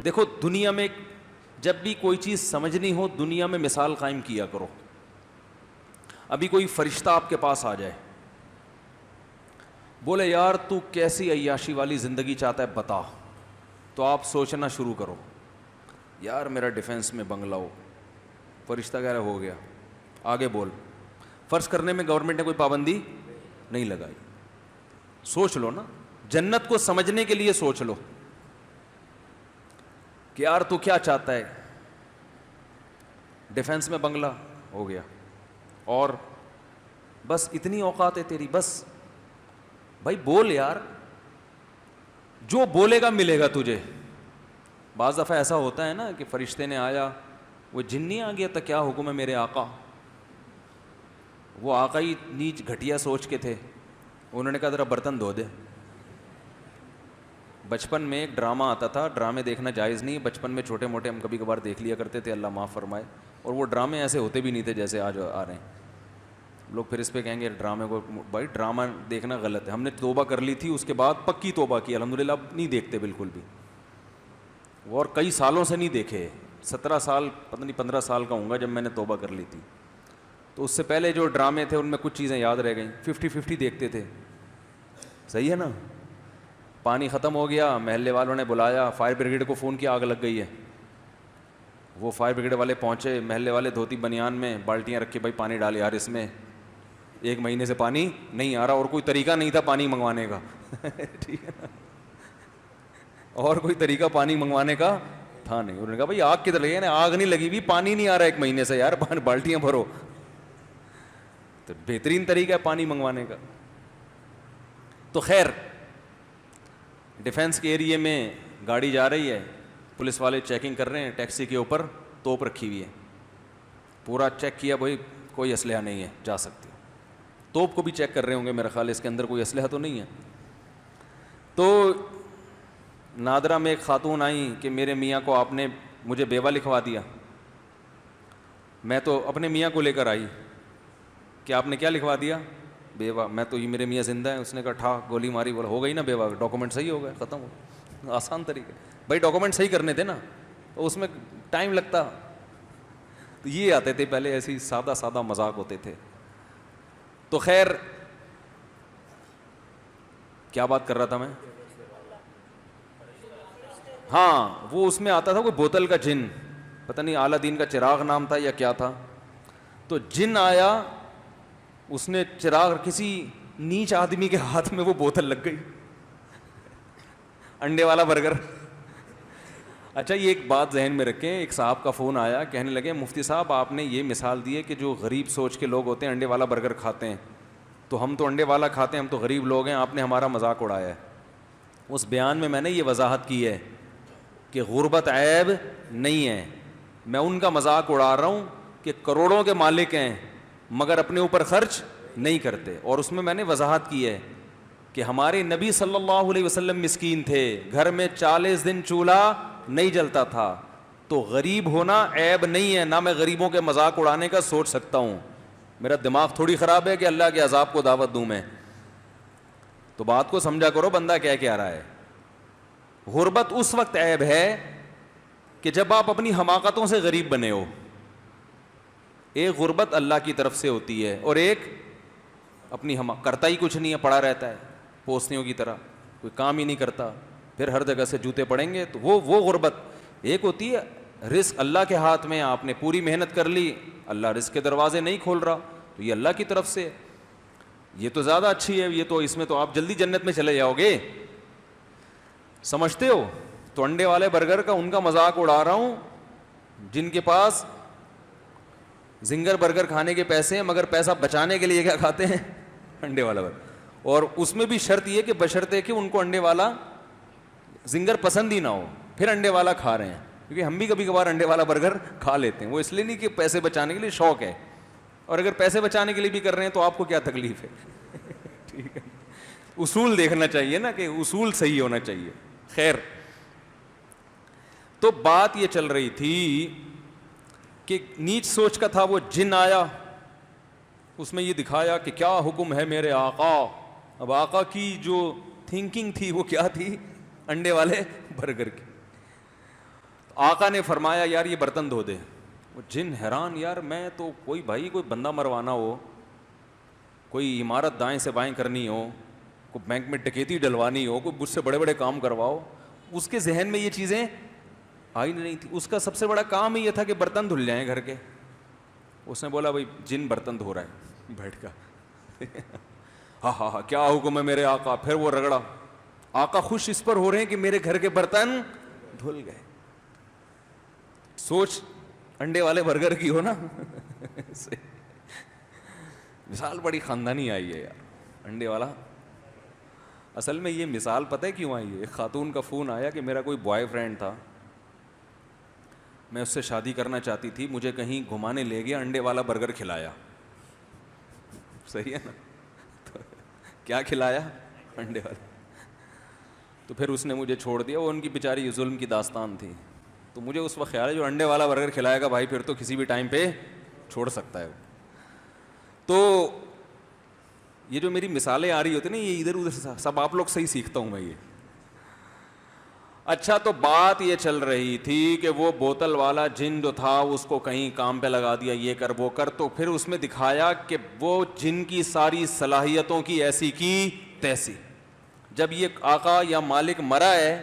دیکھو دنیا میں جب بھی کوئی چیز سمجھنی ہو دنیا میں مثال قائم کیا کرو. ابھی کوئی فرشتہ آپ کے پاس آ جائے, بولے یار تو کیسی عیاشی والی زندگی چاہتا ہے بتا, تو آپ سوچنا شروع کرو, یار میرا ڈیفینس میں بنگلہ ہو. فرشتہ کہہ رہا ہو گیا, آگے بول. فرض کرنے میں گورنمنٹ نے کوئی پابندی نہیں لگائی. سوچ لو نا, جنت کو سمجھنے کے لیے سوچ لو کہ یار تو کیا چاہتا ہے. ڈیفینس میں بنگلہ ہو گیا, اور بس اتنی اوقات ہے تیری, بس بھائی بول یار, جو بولے گا ملے گا تجھے. بعض دفعہ ایسا ہوتا ہے نا کہ فرشتے نے آیا, وہ جن نہیں آ گیا تھا کیا حکم ہے میرے آقا, وہ آقا ہی نیچ گھٹیا سوچ کے تھے, انہوں نے کہا ذرا برتن دھو دے. بچپن میں ایک ڈرامہ آتا تھا, ڈرامے دیکھنا جائز نہیں, بچپن میں چھوٹے موٹے ہم کبھی کبھار دیکھ لیا کرتے تھے, اللہ معاف فرمائے, اور وہ ڈرامے ایسے ہوتے بھی نہیں تھے جیسے آج آ رہے ہیں. لوگ پھر اس پہ کہیں گے ڈرامے کو, بھائی ڈرامہ دیکھنا غلط ہے. ہم نے توبہ کر لی تھی, اس کے بعد پکی توبہ کی الحمدللہ, اب نہیں دیکھتے بالکل بھی, اور کئی سالوں سے نہیں دیکھے. 17 سال پتہ نہیں 15 سال کا ہوں گا جب میں نے توبہ کر لی تھی. تو اس سے پہلے جو ڈرامے تھے ان میں کچھ چیزیں یاد رہ گئیں. 50-50 دیکھتے تھے, صحیح ہے نا. پانی ختم ہو گیا, محلے والوں نے بلایا, فائر بریگیڈ کو فون کیا آگ لگ گئی ہے. وہ فائر بریگیڈ والے پہنچے, محلے والے دھوتی بنیان میں بالٹیاں رکھ کے, بھائی پانی ڈال یار اس میں, 1 مہینے سے پانی نہیں آ رہا, اور کوئی طریقہ نہیں تھا پانی منگوانے کا. ٹھیک ہے نا, اور کوئی طریقہ پانی منگوانے کا تھا نہیں. انہوں نے کہا بھائی آگ کدھر لگی ہے, آگ نہیں لگی ہوئی, پانی نہیں آ رہا 1 مہینے سے یار, بالٹیاں بھرو. تو بہترین طریقہ ہے پانی منگوانے کا. تو خیر, ڈیفینس کے ایریے میں گاڑی جا رہی ہے, پولیس والے چیکنگ کر رہے ہیں, ٹیکسی کے اوپر توپ رکھی ہوئی ہے. پورا چیک کیا, بھائی کوئی اسلحہ نہیں ہے, جا سکتے. توپ کو بھی چیک کر رہے ہوں گے میرا خیال, اس کے اندر کوئی اسلحہ تو نہیں ہے. تو نادرا میں ایک خاتون آئیں کہ میرے میاں کو آپ نے مجھے بیوہ لکھوا دیا. میں تو اپنے میاں کو لے کر آئی کہ آپ نے کیا لکھوا دیا, بیوہ. میں تو یہ میرے میاں زندہ ہیں. اس نے کہا ٹھا گولی ماری, بولا ہو گئی نا بیوہ, ڈاکومنٹ صحیح ہو گئے, ختم ہو. آسان طریقے, بھائی ڈاکومنٹ صحیح کرنے تھے نا, تو اس میں ٹائم لگتا. تو یہ آتے تھے پہلے, ایسی سادہ سادہ مذاق ہوتے تھے. تو خیر, کیا بات کر رہا تھا میں, ہاں وہ اس میں آتا تھا کوئی بوتل کا جن, پتہ نہیں اعلیٰ دین کا چراغ نام تھا یا کیا تھا. تو جن آیا, اس نے چراغ, کسی نیچ آدمی کے ہاتھ میں وہ بوتل لگ گئی, انڈے والا برگر. اچھا یہ ایک بات ذہن میں رکھیں, ایک صاحب کا فون آیا, کہنے لگے مفتی صاحب آپ نے یہ مثال دی ہے کہ جو غریب سوچ کے لوگ ہوتے ہیں انڈے والا برگر کھاتے ہیں, تو ہم تو انڈے والا کھاتے ہیں, ہم تو غریب لوگ ہیں, آپ نے ہمارا مذاق اڑایا ہے. اس بیان میں نے یہ وضاحت کی ہے کہ غربت عیب نہیں ہے, میں ان کا مذاق اڑا رہا ہوں کہ کروڑوں کے مالک ہیں مگر اپنے اوپر خرچ نہیں کرتے. اور اس میں نے وضاحت کی ہے کہ ہمارے نبی صلی اللہ علیہ وسلم مسکین تھے, گھر میں 40 دن چولہا نہیں جلتا تھا. تو غریب ہونا عیب نہیں ہے, نہ میں غریبوں کے مذاق اڑانے کا سوچ سکتا ہوں. میرا دماغ تھوڑی خراب ہے کہ اللہ کے عذاب کو دعوت دوں میں. تو بات کو سمجھا کرو بندہ کیا رہا ہے. غربت اس وقت عیب ہے کہ جب آپ اپنی حماقتوں سے غریب بنے ہو. ایک غربت اللہ کی طرف سے ہوتی ہے, اور ایک اپنی کرتا ہی کچھ نہیں ہے, پڑا رہتا ہے پوسنیوں کی طرح, کوئی کام ہی نہیں کرتا, پھر ہر جگہ سے جوتے پڑیں گے. تو وہ غربت. ایک ہوتی ہے رزق اللہ کے ہاتھ میں, آپ نے پوری محنت کر لی, اللہ رزق کے دروازے نہیں کھول رہا, تو یہ اللہ کی طرف سے, یہ تو زیادہ اچھی ہے. یہ تو اس میں تو آپ جلدی جنت میں چلے جاؤ گے, سمجھتے ہو. تو انڈے والے برگر کا ان کا مذاق اڑا رہا ہوں جن کے پاس زنگر برگر کھانے کے پیسے ہیں, مگر پیسہ بچانے کے لیے کیا کھاتے ہیں, انڈے والا برگر. اور اس میں بھی شرط یہ کہ بشرطے کہ ان کو انڈے والا زنگر پسند ہی نہ ہو, پھر انڈے والا کھا رہے ہیں. کیونکہ ہم بھی کبھی کبھار انڈے والا برگر کھا لیتے ہیں, وہ اس لیے نہیں کہ پیسے بچانے کے لیے, شوق ہے. اور اگر پیسے بچانے کے لیے بھی کر رہے ہیں تو آپ کو کیا تکلیف ہے. ٹھیک ہے, اصول دیکھنا چاہیے نا, کہ اصول صحیح ہونا چاہیے. خیر, تو بات یہ چل رہی تھی کہ نیچ سوچ کا تھا. وہ جن آیا, اس میں یہ دکھایا کہ کیا حکم ہے میرے آقا. اب آقا کی جو تھنکنگ تھی وہ کیا تھی, انڈے والے برگر کی. آقا نے فرمایا یار یہ برتن دھو دے. وہ جن حیران, یار میں تو کوئی بندہ مروانا ہو, کوئی عمارت دائیں سے بائیں کرنی ہو, کوئی بینک میں ڈکیتی ڈلوانی ہو, کوئی مجھ سے بڑے بڑے کام کرواؤ, اس کے ذہن میں یہ چیزیں آئی نہیں تھی. اس کا سب سے بڑا کام ہی یہ تھا کہ برتن دھل جائیں گھر کے. اس نے بولا بھائی جن برتن دھو رہا ہے بیٹھ کر. ہاں ہاں ہاں کیا حکم ہے میرے آقا. پھر وہ رگڑا. آقا خوش اس پر ہو رہے ہیں کہ میرے گھر کے برتن دھل گئے. سوچ انڈے والے برگر کی ہو نا. مثال بڑی خاندانی آئی ہے یار انڈے والا. اصل میں یہ مثال پتہ ہے کیوں آئی ہے؟ ایک خاتون کا فون آیا کہ میرا کوئی بوائے فرینڈ تھا, میں اس سے شادی کرنا چاہتی تھی, مجھے کہیں گھمانے لے گیا, انڈے والا برگر کھلایا. صحیح ہے نا؟ تو کیا کھلایا؟ انڈے والا. تو پھر اس نے مجھے چھوڑ دیا. وہ ان کی بیچاری ظلم کی داستان تھی. تو مجھے اس وقت خیال ہے جو انڈے والا برگر کھلائے گا بھائی پھر تو کسی بھی ٹائم پہ چھوڑ سکتا ہے. تو یہ جو میری مثالیں آ رہی ہوتی نا, یہ ادھر ادھر سب آپ لوگ صحیح سیکھتا ہوں میں یہ. اچھا تو بات یہ چل رہی تھی کہ وہ بوتل والا جن جو تھا اس کو کہیں کام پہ لگا دیا, یہ کر وہ کر. تو پھر اس میں دکھایا کہ وہ جن کی ساری صلاحیتوں کی ایسی کی تیسی. جب یہ آقا یا مالک مرا ہے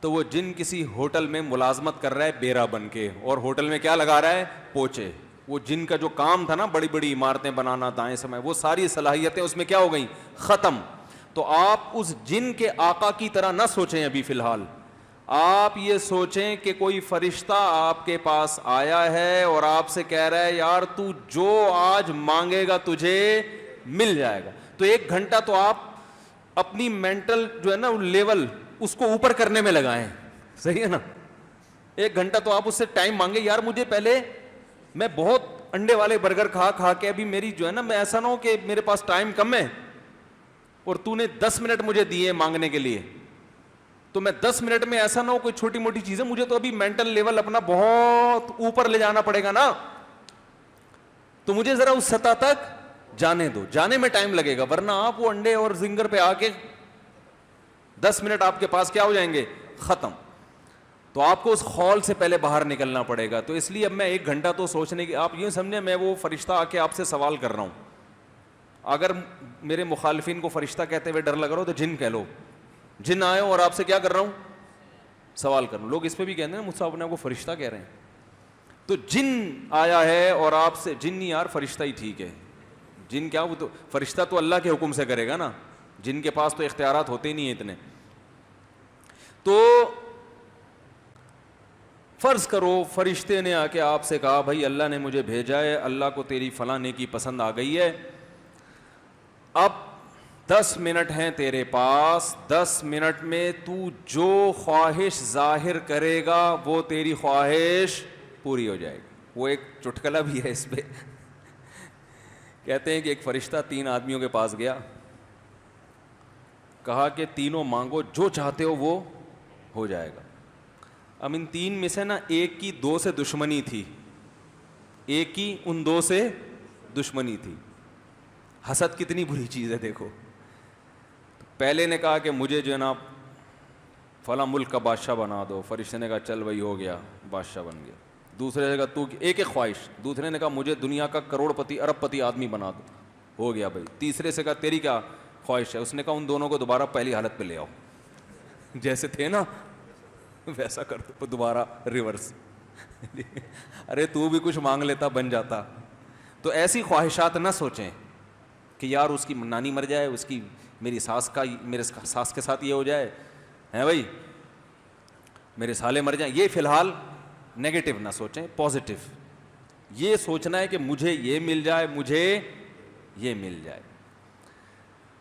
تو وہ جن کسی ہوٹل میں ملازمت کر رہا ہے بیرا بن کے, اور ہوٹل میں کیا لگا رہا ہے؟ پوچے. وہ جن کا جو کام تھا نا بڑی بڑی عمارتیں بنانا دائیں سمے, وہ ساری صلاحیتیں اس میں کیا ہو گئیں؟ ختم. تو آپ اس جن کے آقا کی طرح نہ سوچیں ابھی فی الحال. آپ یہ سوچیں کہ کوئی فرشتہ آپ کے پاس آیا ہے اور آپ سے کہہ رہا ہے یار تو جو آج مانگے گا تجھے مل جائے گا. تو 1 گھنٹہ تو آپ اپنی مینٹل جو ہے نا لیول اس کو اوپر کرنے میں لگائیں. صحیح ہے نا؟ 1 گھنٹہ تو آپ اس سے ٹائم مانگے, یار مجھے پہلے, میں بہت انڈے والے برگر کھا کے ابھی میری جو ہے نا, میں ایسا نہ ہو کہ میرے پاس ٹائم کم ہے اور تو نے 10 منٹ مجھے دیے مانگنے کے لیے, تو میں 10 منٹ میں ایسا نہ ہو کوئی چھوٹی موٹی چیزیں, مجھے تو ابھی مینٹل لیول اپنا بہت اوپر لے جانا پڑے گا نا. تو مجھے ذرا اس سطح تک جانے دو, جانے میں ٹائم لگے گا, ورنہ آپ وہ انڈے اور زنگر پہ آ کے 10 منٹ آپ کے پاس کیا ہو جائیں گے؟ ختم. تو آپ کو اس خول سے پہلے باہر نکلنا پڑے گا. تو اس لیے اب میں 1 گھنٹہ تو سوچنے کی, آپ یوں سمجھیں میں وہ فرشتہ آ کے آپ سے سوال کر رہا ہوں. اگر میرے مخالفین کو فرشتہ کہتے ہوئے ڈر لگ رہا ہو تو جن کہہ لو, جن آئے ہو اور آپ سے کیا کر رہا ہوں؟ سوال کر رہا ہوں. لوگ اس پہ بھی کہتے ہیں مجھ سے اپنے آپ کو فرشتہ کہہ رہے ہیں. تو جن آیا ہے اور آپ سے, جن نہیں یار فرشتہ ہی ٹھیک ہے. جن کیا, وہ تو فرشتہ تو اللہ کے حکم سے کرے گا نا, جن کے پاس تو اختیارات ہوتے ہی نہیں ہیں اتنے. تو فرض کرو فرشتے نے آ کے آپ سے کہا بھائی اللہ نے مجھے بھیجا ہے, اللہ کو تیری فلاں نیکی پسند آ گئی ہے, اب 10 منٹ ہیں تیرے پاس, 10 منٹ میں تو جو خواہش ظاہر کرے گا وہ تیری خواہش پوری ہو جائے گی. وہ ایک چٹکلا بھی ہے اس پہ. کہتے ہیں کہ ایک فرشتہ 3 آدمیوں کے پاس گیا, کہا کہ تینوں مانگو جو چاہتے ہو وہ ہو جائے گا. اب ان 3 میں سے نا ایک کی 2 سے دشمنی تھی, ایک کی ان 2 سے دشمنی تھی. حسد کتنی بری چیز ہے دیکھو. پہلے نے کہا کہ مجھے جو ہے نا فلاں ملک کا بادشاہ بنا دو, فرشتے نے کہا چل بھائی ہو گیا, بادشاہ بن گیا. دوسرے نے کہا تو ایک خواہش, دوسرے نے کہا مجھے دنیا کا کروڑ پتی ارب پتی آدمی بنا دو, ہو گیا بھائی. تیسرے سے کہا تیری کیا خواہش ہے؟ اس نے کہا ان دونوں کو دوبارہ پہلی حالت پہ لے آؤ, جیسے تھے نا ویسا کر دو دوبارہ ریورس. ارے تو بھی کچھ مانگ لیتا بن جاتا. تو ایسی خواہشات نہ سوچیں کہ یار اس کی نانی مر جائے, اس کی میری ساس کے ساتھ یہ ہو جائے, ہیں بھائی میرے سالے مر جائیں. یہ فی الحال نیگیٹو نہ سوچیں, پازیٹو یہ سوچنا ہے کہ مجھے یہ مل جائے, مجھے یہ مل جائے.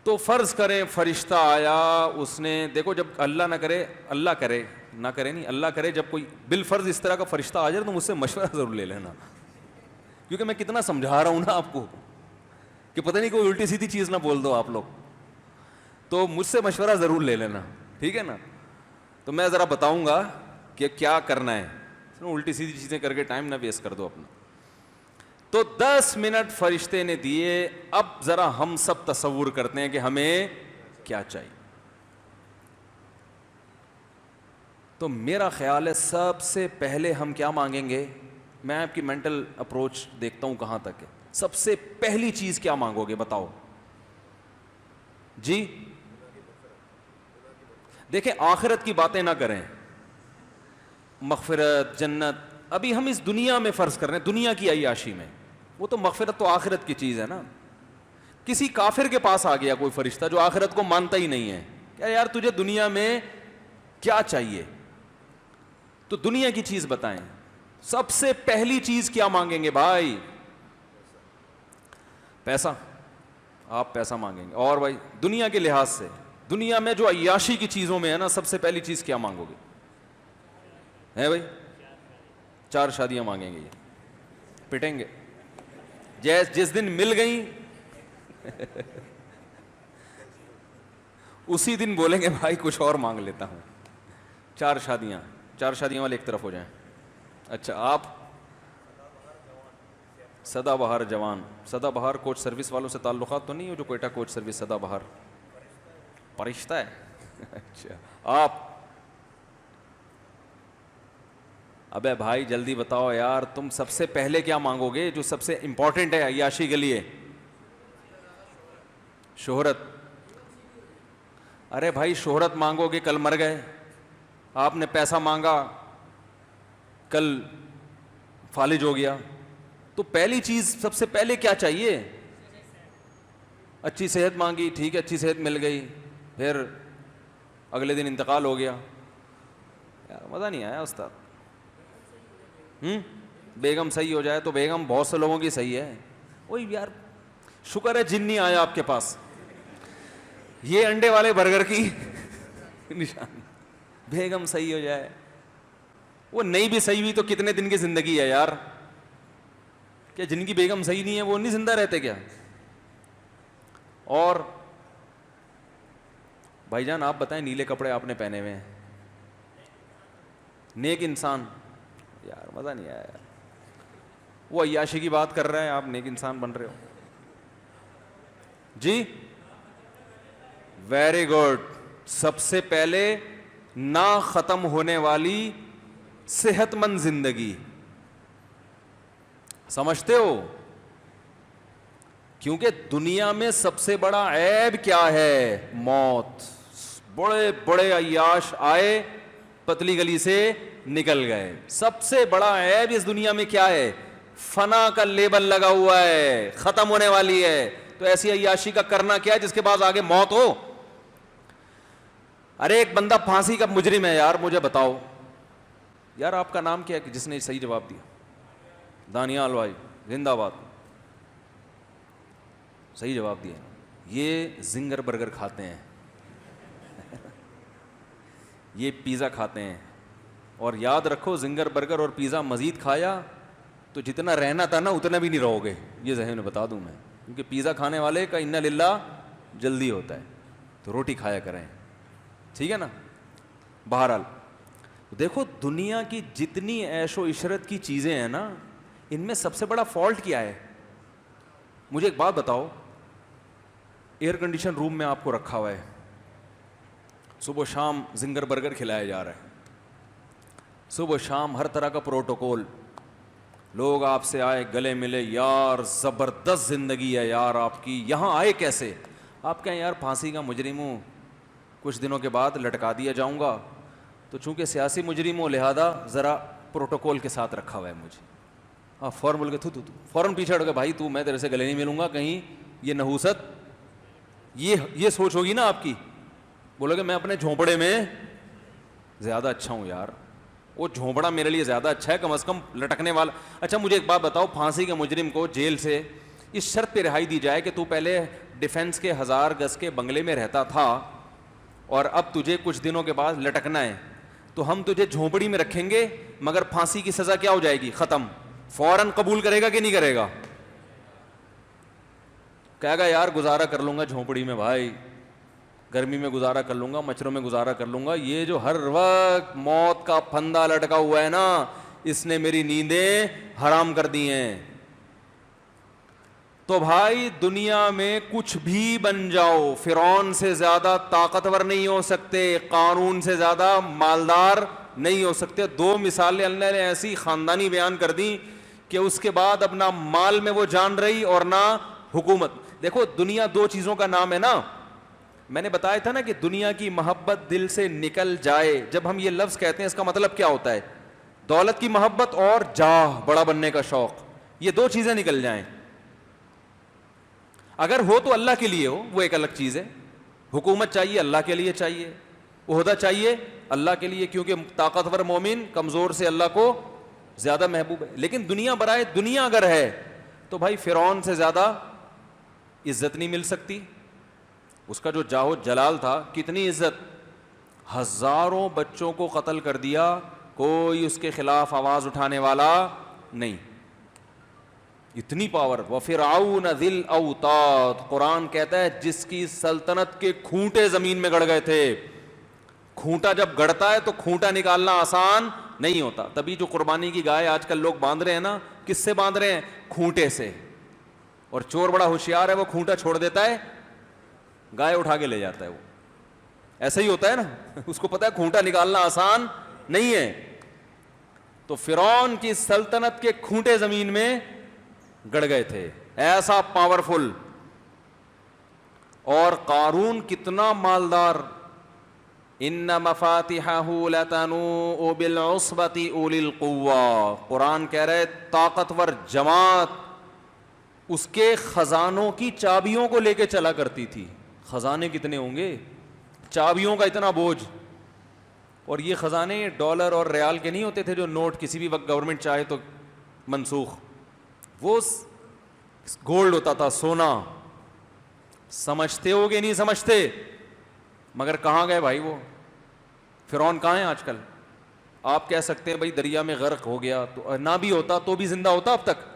تو فرض کریں فرشتہ آیا, اس نے دیکھو جب اللہ نہ کرے, اللہ کرے نہ کرے نہیں, اللہ کرے جب کوئی بالفرض اس طرح کا فرشتہ آ جائے تو مجھ سے مشورہ ضرور لے لینا, کیونکہ میں کتنا سمجھا رہا ہوں نا آپ کو کہ پتہ نہیں کوئی الٹی سیدھی چیز نہ بول دو آپ لوگ. تو مجھ سے مشورہ ضرور لے لینا, ٹھیک ہے نا. تو میں ذرا بتاؤں گا کہ کیا کرنا ہے, الٹی سیدھی چیزیں کر کے ٹائم نہ ویسٹ کر دو اپنا. تو 10 منٹ فرشتے نے دیے. اب ذرا ہم سب تصور کرتے ہیں کہ ہمیں کیا چاہیے. تو میرا خیال ہے سب سے پہلے ہم کیا مانگیں گے؟ میں آپ کی مینٹل اپروچ دیکھتا ہوں کہاں تک ہے. سب سے پہلی چیز کیا مانگو گے بتاؤ جی؟ دیکھیں آخرت کی باتیں نہ کریں, مغفرت جنت ابھی ہم اس دنیا میں فرض کر رہے ہیں, دنیا کی عیاشی میں. وہ تو مغفرت تو آخرت کی چیز ہے نا. کسی کافر کے پاس آ گیا کوئی فرشتہ جو آخرت کو مانتا ہی نہیں ہے, کیا یار تجھے دنیا میں کیا چاہیے؟ تو دنیا کی چیز بتائیں. سب سے پہلی چیز کیا مانگیں گے بھائی؟ پیسہ. آپ پیسہ مانگیں گے. اور بھائی دنیا کے لحاظ سے دنیا میں جو عیاشی کی چیزوں میں ہے نا, سب سے پہلی چیز کیا مانگو گے؟ ہے بھائی 4 شادیاں مانگیں گے. یہ پٹیں گے جس دن مل گئیں اسی دن بولیں گے بھائی کچھ اور مانگ لیتا ہوں. 4 شادیاں والے ایک طرف ہو جائیں. اچھا آپ سدا بہار جوان. سدا بہار کوچ سروس والوں سے تعلقات تو نہیں ہو جو کوئٹہ کوچ سروس سدا بہار فرشتہ ہے؟ اچھا آپ ابے بھائی جلدی بتاؤ یار, تم سب سے پہلے کیا مانگو گے جو سب سے امپورٹنٹ ہے عیاشی کے لیے؟ شہرت. ارے بھائی شہرت مانگو گے کل مر گئے. آپ نے پیسہ مانگا کل فالج ہو گیا. تو پہلی چیز سب سے پہلے کیا چاہیے؟ اچھی صحت مانگی, ٹھیک ہے اچھی صحت مل گئی, پھر اگلے دن انتقال ہو گیا. یار مزہ نہیں آیا استاد. بیگم صحیح ہو جائے تو بیگم بہت سے لوگوں کی صحیح ہے. وہی یار شکر ہے جن نہیں آیا آپ کے پاس. یہ انڈے والے برگر کی نشانی. بیگم صحیح ہو جائے, وہ نہیں بھی صحیح ہوئی تو کتنے دن کی زندگی ہے یار. کیا جن کی بیگم صحیح نہیں ہے وہ نہیں زندہ رہتے کیا؟ اور بھائی جان آپ بتائیں, نیلے کپڑے آپ نے پہنے ہوئے ہیں, نیک انسان. یار مزہ نہیں آیا یار. وہ عیاشی کی بات کر رہے ہیں, آپ نیک انسان بن رہے ہو جی. Very good. سب سے پہلے نہ ختم ہونے والی صحت مند زندگی. سمجھتے ہو؟ کیونکہ دنیا میں سب سے بڑا عیب کیا ہے؟ موت. بڑے بڑے عیاش آئے پتلی گلی سے نکل گئے. سب سے بڑا عیب اس دنیا میں کیا ہے؟ فنا کا لیبل لگا ہوا ہے, ختم ہونے والی ہے. تو ایسی عیاشی کا کرنا کیا ہے جس کے بعد آگے موت ہو؟ ارے ایک بندہ پھانسی کا مجرم ہے یار, مجھے بتاؤ یار آپ کا نام کیا ہے جس نے صحیح جواب دیا؟ دانیال بھائی زندہ باد, صحیح جواب دیا. یہ زنگر برگر کھاتے ہیں یہ پیزا کھاتے ہیں. اور یاد رکھو زنگر برگر اور پیزا مزید کھایا تو جتنا رہنا تھا نا اتنا بھی نہیں رہو گے, یہ ذہن میں بتا دوں میں. کیونکہ پیزا کھانے والے کا انا للہ جلدی ہوتا ہے, تو روٹی کھایا کریں, ٹھیک ہے نا. بہرحال دیکھو دنیا کی جتنی عیش و عشرت کی چیزیں ہیں نا, ان میں سب سے بڑا فالٹ کیا ہے؟ مجھے ایک بات بتاؤ, ایئر کنڈیشن روم میں آپ کو رکھا ہوا ہے, صبح شام زنگر برگر کھلایا جا رہا ہے, صبح شام ہر طرح کا پروٹوکول, لوگ آپ سے آئے گلے ملے, یار زبردست زندگی ہے یار آپ کی, یہاں آئے کیسے؟ آپ کہیں یار پھانسی کا مجرم ہوں, کچھ دنوں کے بعد لٹکا دیا جاؤں گا, تو چونکہ سیاسی مجرم ہوں لہذا ذرا پروٹوکول کے ساتھ رکھا ہوا ہے مجھے. ہاں فوراً بول کے تو فوراً پیچھے ہٹ گئے, بھائی تو میں تیرے سے گلے نہیں ملوں گا, کہیں یہ نحوست, یہ سوچ ہوگی نا آپ کی. بولو کہ میں اپنے جھونپڑے میں زیادہ اچھا ہوں یار, وہ جھونپڑا میرے لیے زیادہ اچھا ہے, کم از کم لٹکنے والا. اچھا مجھے ایک بات بتاؤ, پھانسی کے مجرم کو جیل سے اس شرط پہ رہائی دی جائے کہ تو پہلے ڈیفنس کے 1000 گز کے بنگلے میں رہتا تھا اور اب تجھے کچھ دنوں کے بعد لٹکنا ہے, تو ہم تجھے جھونپڑی میں رکھیں گے مگر پھانسی کی سزا کیا ہو جائے گی؟ ختم. فوراً قبول کرے گا کہ نہیں کرے گا؟ کہے گا یار گزارا کر لوں گا جھونپڑی میں بھائی, گرمی میں گزارا کر لوں گا, مچھروں میں گزارا کر لوں گا, یہ جو ہر وقت موت کا پھندا لٹکا ہوا ہے نا, اس نے میری نیندیں حرام کر دی ہیں. تو بھائی دنیا میں کچھ بھی بن جاؤ, فرعون سے زیادہ طاقتور نہیں ہو سکتے, قارون سے زیادہ مالدار نہیں ہو سکتے. دو مثالیں اللہ نے ایسی خاندانی بیان کر دی کہ اس کے بعد اب نہ مال میں وہ جان رہی اور نہ حکومت. دیکھو دنیا دو چیزوں کا نام ہے نا, میں نے بتایا تھا نا کہ دنیا کی محبت دل سے نکل جائے. جب ہم یہ لفظ کہتے ہیں اس کا مطلب کیا ہوتا ہے؟ دولت کی محبت اور جاہ, بڑا بننے کا شوق, یہ دو چیزیں نکل جائیں. اگر ہو تو اللہ کے لیے ہو, وہ ایک الگ چیز ہے. حکومت چاہیے اللہ کے لیے چاہیے, عہدہ چاہیے اللہ کے لیے, کیونکہ طاقتور مومن کمزور سے اللہ کو زیادہ محبوب ہے. لیکن دنیا برائے دنیا اگر ہے تو بھائی فرعون سے زیادہ عزت نہیں مل سکتی. اس کا جو جاہ و جلال تھا, کتنی عزت, ہزاروں بچوں کو قتل کر دیا, کوئی اس کے خلاف آواز اٹھانے والا نہیں. اتنی پاور. وَفِرْعَوْنَ ذِي الْأَوْتَادِ, قرآن کہتا ہے جس کی سلطنت کے کھونٹے زمین میں گڑ گئے تھے. کھونٹا جب گڑتا ہے تو کھونٹا نکالنا آسان نہیں ہوتا. تبھی جو قربانی کی گائے آج کل لوگ باندھ رہے ہیں نا, کس سے باندھ رہے ہیں؟ کھونٹے سے. اور چور بڑا ہوشیار ہے, وہ کھونٹا چھوڑ دیتا ہے, گائے اٹھا کے لے جاتا ہے. وہ ایسا ہی ہوتا ہے نا, اس کو پتا ہے کھونٹا نکالنا آسان نہیں ہے. تو فرعون کی سلطنت کے کھونٹے زمین میں گڑ گئے تھے, ایسا پاورفل. اور قارون کتنا مالدار. ان مفاتحہ لتنوء بالعصبۃ اولی القوہ, قرآن کہہ رہے طاقتور جماعت اس کے خزانوں کی چابیوں کو لے کے چلا کرتی تھی. خزانے کتنے ہوں گے, چابیوں کا اتنا بوجھ. اور یہ خزانے ڈالر اور ریال کے نہیں ہوتے تھے جو نوٹ کسی بھی وقت گورنمنٹ چاہے تو منسوخ. وہ گولڈ ہوتا تھا, سونا. سمجھتے ہو کہ نہیں سمجھتے؟ مگر کہاں گئے بھائی وہ فرعون, کہاں ہیں آج کل؟ آپ کہہ سکتے ہیں بھائی دریا میں غرق ہو گیا, تو نہ بھی ہوتا تو بھی زندہ ہوتا اب تک.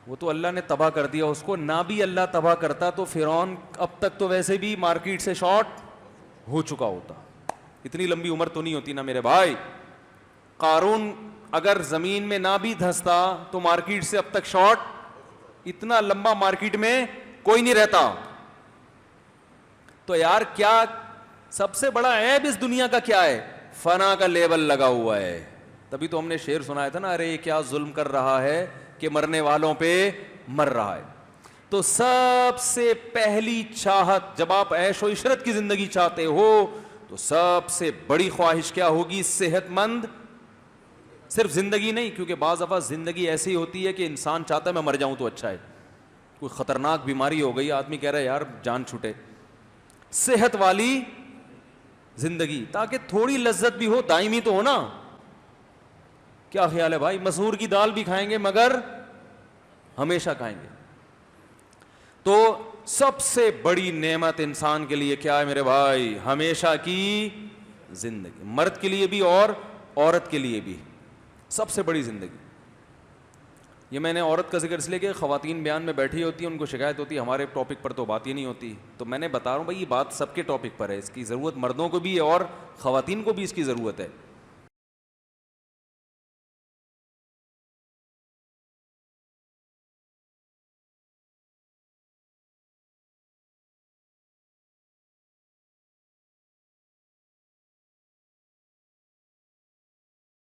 وہ تو اللہ نے تباہ کر دیا اس کو. نہ بھی اللہ تباہ کرتا تو فرعون اب تک تو ویسے بھی مارکیٹ سے شارٹ ہو چکا ہوتا. اتنی لمبی عمر تو نہیں ہوتی نا میرے بھائی. قارون اگر زمین میں نہ بھی دھستا تو مارکیٹ سے اب تک شارٹ, اتنا لمبا مارکیٹ میں کوئی نہیں رہتا. تو یار کیا سب سے بڑا عیب اس دنیا کا کیا ہے؟ فنا کا لیبل لگا ہوا ہے. تبھی تو ہم نے شعر سنایا تھا نا, ارے کیا ظلم کر رہا ہے کہ مرنے والوں پہ مر رہا ہے. تو سب سے پہلی چاہت جب آپ عیش و عشرت کی زندگی چاہتے ہو تو سب سے بڑی خواہش کیا ہوگی؟ صحت مند صرف زندگی نہیں, کیونکہ بعض دفعہ زندگی ایسی ہوتی ہے کہ انسان چاہتا ہے میں مر جاؤں تو اچھا ہے. کوئی خطرناک بیماری ہو گئی, آدمی کہہ رہا ہے یار جان چھوٹے. صحت والی زندگی تاکہ تھوڑی لذت بھی ہو, دائمی تو ہو نا. کیا خیال ہے بھائی؟ مسور کی دال بھی کھائیں گے مگر ہمیشہ کھائیں گے. تو سب سے بڑی نعمت انسان کے لیے کیا ہے میرے بھائی؟ ہمیشہ کی زندگی. مرد کے لیے بھی اور عورت کے لیے بھی سب سے بڑی زندگی. یہ میں نے عورت کا ذکر اس لیے کہ خواتین بیان میں بیٹھی ہوتی ہیں, ان کو شکایت ہوتی ہے ہمارے ٹاپک پر تو بات ہی نہیں ہوتی. تو میں نے بتا رہا ہوں بھائی یہ بات سب کے ٹاپک پر ہے, اس کی ضرورت مردوں کو بھی ہے اور خواتین کو بھی اس کی ضرورت ہے.